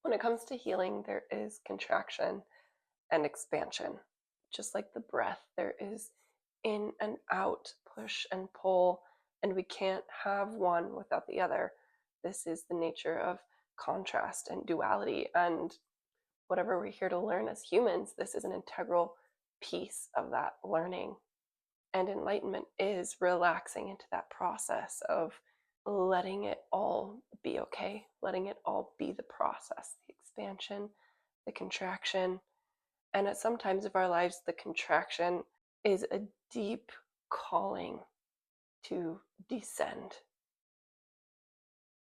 When it comes to healing, there is contraction and expansion. Just like the breath, there is in and out, push and pull, and we can't have one without the other. This is the nature of contrast and duality. And whatever we're here to learn as humans, this is an integral piece of that learning. And enlightenment is relaxing into that process of letting it all be okay, letting it all be the process, the expansion, the contraction. And at some times of our lives, the contraction is a deep calling to descend.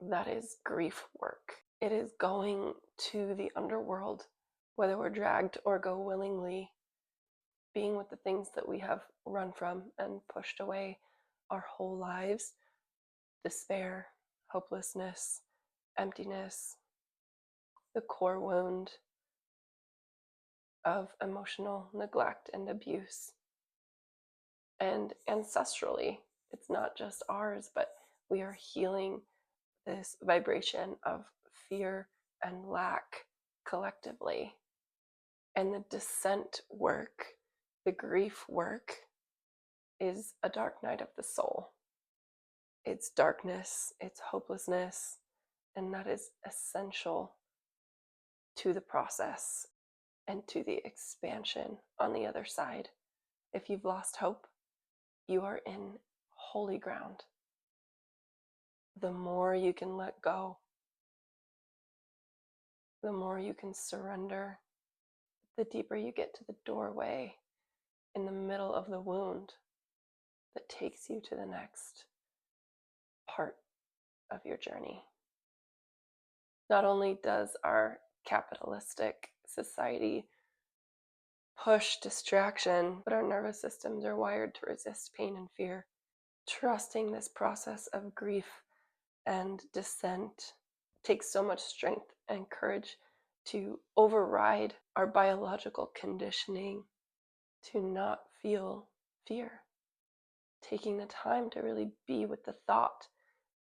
That is grief work. It is going to the underworld, whether we're dragged or go willingly, being with the things that we have run from and pushed away our whole lives: despair, hopelessness, emptiness, the core wound of emotional neglect and abuse. And ancestrally, it's not just ours, but we are healing this vibration of fear and lack collectively. And the descent work, the grief work, is a dark night of the soul. It's darkness, it's hopelessness, and that is essential to the process and to the expansion on the other side. If you've lost hope, you are in holy ground. The more you can let go, the more you can surrender, the deeper you get to the doorway in the middle of the wound that takes you to the next part of your journey. Not only does our capitalistic society push distraction, but our nervous systems are wired to resist pain and fear. Trusting this process of grief and descent takes so much strength and courage to override our biological conditioning to not feel fear. Taking the time to really be with the thought,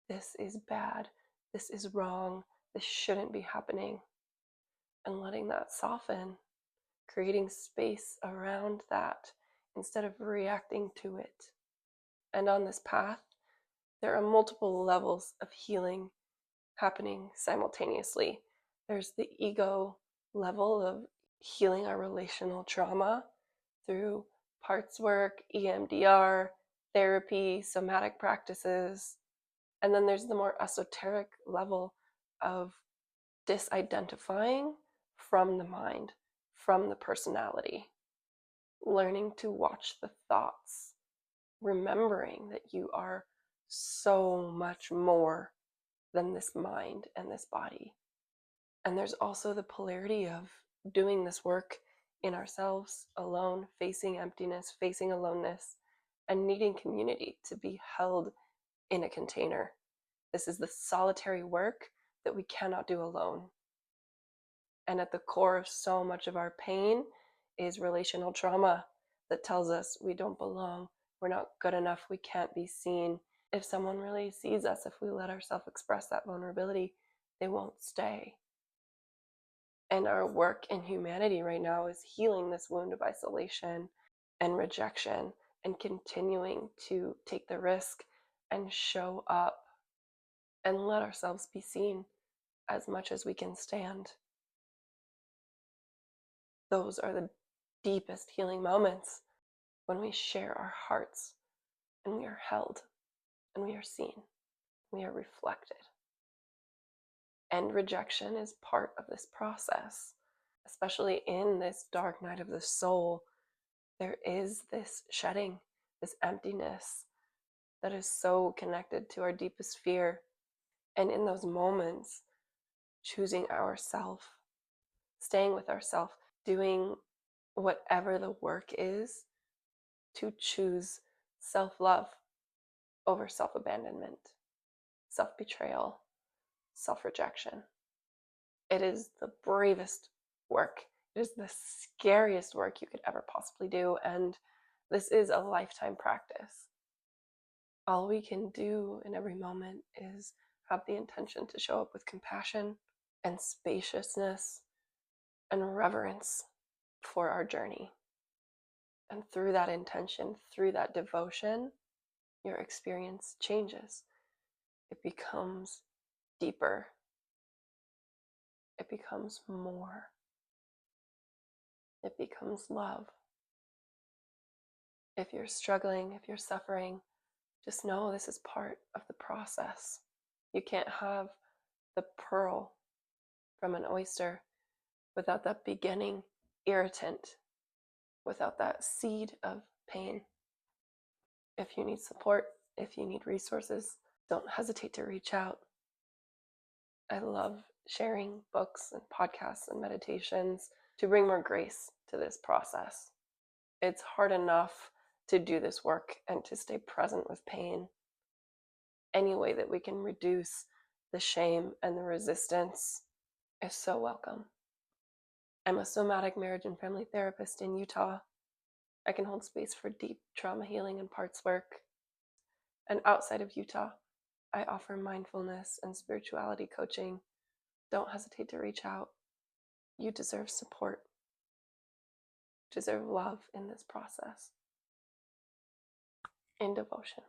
this is bad, this is wrong, this shouldn't be happening, and letting that soften, creating space around that instead of reacting to it. And on this path, there are multiple levels of healing happening simultaneously. There's the ego level of healing our relational trauma through parts work, EMDR, therapy, somatic practices. And then there's the more esoteric level of disidentifying from the mind, from the personality, learning to watch the thoughts, remembering that you are so much more than this mind and this body. And there's also the polarity of doing this work in ourselves, alone, facing emptiness, facing aloneness, and needing community to be held in a container. This is the solitary work that we cannot do alone. And at the core of so much of our pain is relational trauma that tells us we don't belong, we're not good enough, we can't be seen. If someone really sees us, if we let ourselves express that vulnerability, they won't stay. And our work in humanity right now is healing this wound of isolation and rejection and continuing to take the risk and show up and let ourselves be seen as much as we can stand. Those are the deepest healing moments, when we share our hearts and we are held and we are seen, we are reflected. And rejection is part of this process, especially in this dark night of the soul. There is this shedding, this emptiness that is so connected to our deepest fear. And in those moments, choosing ourself, staying with ourself, doing whatever the work is to choose self-love over self-abandonment, self-betrayal, self-rejection. It is the bravest work. It is the scariest work you could ever possibly do, and this is a lifetime practice. All we can do in every moment is have the intention to show up with compassion, and spaciousness and reverence for our journey. And through that intention, through that devotion, your experience changes. It becomes deeper. It becomes more. It becomes love. If you're struggling, if you're suffering, just know this is part of the process. You can't have the pearl from an oyster without that beginning irritant, without that seed of pain. If you need support, if you need resources, don't hesitate to reach out. I love sharing books and podcasts and meditations to bring more grace to this process. It's hard enough to do this work and to stay present with pain. Any way that we can reduce the shame and the resistance is so welcome. I'm a somatic marriage and family therapist in Utah. I can hold space for deep trauma healing and parts work. And outside of Utah, I offer mindfulness and spirituality coaching. Don't hesitate to reach out. You deserve support. You deserve love in this process. In devotion.